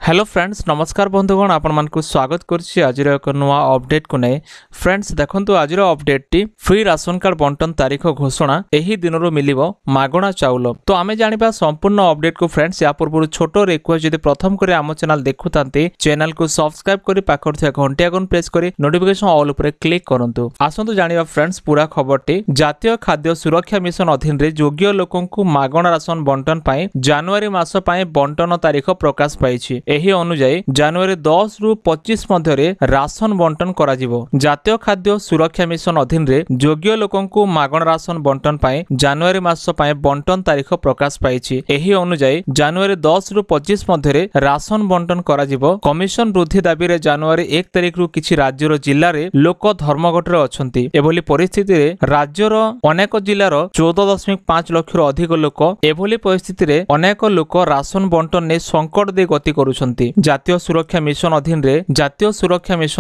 Hello friends नमस्कार बंधुगण आपण मानकु स्वागत करछि आज एक नुआ अपडेट को नै फ्रेंड्स देखंतु आज अपडेट टी फ्री राशन कार्ड बंटन तारीख घोषणा एही दिनरो मिलिबो मागणा चाउल। तो आमे जानिबा संपूर्ण अपडेट को फ्रेंड्स या पूर्व छोट रिक्वेस्ट जदि प्रथम करे आम चैनल देखुतांते चैनल को सब्सक्राइब करी पाखर थिया घंटी आइकन प्रेस करी नोटिफिकेशन ऑल ऊपर क्लिक करंतु। आसंतु जानिबा फ्रेंड्स पूरा खबरटी जातीय खाद्य सुरक्षा मिशन अधीन रे योग्य लोकंकु मागणा राशन बंटन पाए जनवरी मास पाए बंटन तारीख प्रकाश पाइछि। एही अनुसार जनवरी 10 रु 25 मध्य राशन बंटन करा जिवो। जातीय खाद्य सुरक्षा मिशन अधीन रे योग्य लोकंकु मागण राशन बंटन पाए जनवरी मास पाए बंटन तारीख प्रकाश पाइछि। एही अनुसार जनवरी 10 रु 25 मध्य राशन बंटन करा जिवो। कमिशन वृद्धि दाबी रे जनवरी 1 तारीख रु किछि राज्यर जिल्ला रे लोक धर्मघट रे अछंती। एभली परिस्थिति रे राज्यर अनेक जिल्लार 14.5 लाख रु अधिक लोक एभली परिस्थिति रे अनेक लोक राशन बंटन ने संकट दे गति करू जातीय सुरक्षा मिशन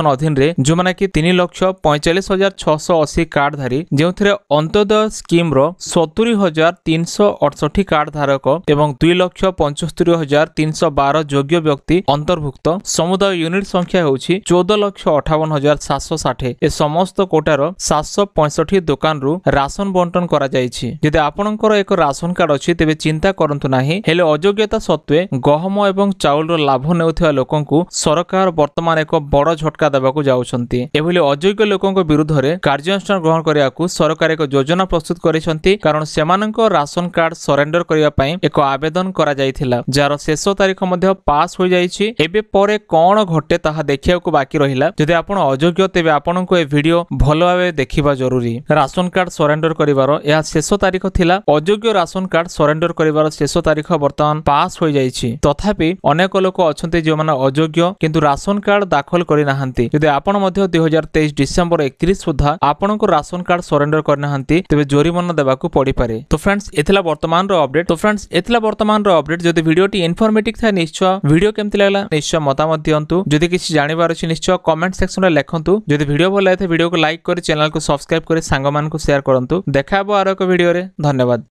अधीन रे जो माने कि 3,45,680 कार्ड धारी जेउथिरे अंत्योदय स्कीम रो 70,368 कार्ड धारक एवं 2,75,312 योग्य व्यक्ति अंतर्भुक्त समुदाय यूनिट संख्या होछि 14,58,760। ए समस्त कोटार 765 दुकान रु राशन बंटन करा जायछि। यदि आपनकर एक राशन कार्ड अछि तेबे चिंता करंतु नाही। हेले अयोग्यता सत्वे गहम एवं चाउल लाभ नेउथिया लोकंकु सरकार वर्तमान एक बड़ झटका देबाकू जाउछंती। एभली अयोग्य लोकंक विरुद्ध रे कार्यानुष्ठान ग्रहण करियाकू सरकार एक योजना प्रस्तुत करिसंती कारण सेमानक राशन कार्ड सरेंडर करिया पई एक आवेदन करा जायथिला जार शेष तारीख मध्ये पास हो जायछि। एबे परे कोन घटे ताहा देखियाकू बाकी रहिला। जदि आपण अयोग्य तेबे आपनकू ए वीडियो भलो भाबे देखिबा जरूरी। राशन कार्ड सरेंडर करिवार या शेष तारीख थिला। अयोग्य राशन कार्ड सरेंडर करिवार शेष तारीख वर्तमान पास हो जायछि। तथापि अनेक लोक अछंते जो माने अयोग्य किंतु राशन कार्ड दाखल करि नाहंती। यदि आपण मध्ये 2023 डिसेंबर 31 सुधा आपनको राशन कार्ड सरेंडर करना हंती तेबे जोरिमाना देबाकू पड़ी पारे। तो फ्रेंड्स एथिला वर्तमान रो अपडेट जदि वीडियोटी इन्फॉर्मेटिव था निश्चय वीडियो केमति लागला निश्चय मतामत दियंतु। जदि किछि जानिबार अछि निश्चय कमेंट सेक्शन रे लेखंतु। जदि वीडियो भल लागे वीडियो को लाइक करि चैनल को सब्सक्राइब करि सांग मान को शेयर करंतु। देखाबो आरो एक वीडियो रे। धन्यवाद।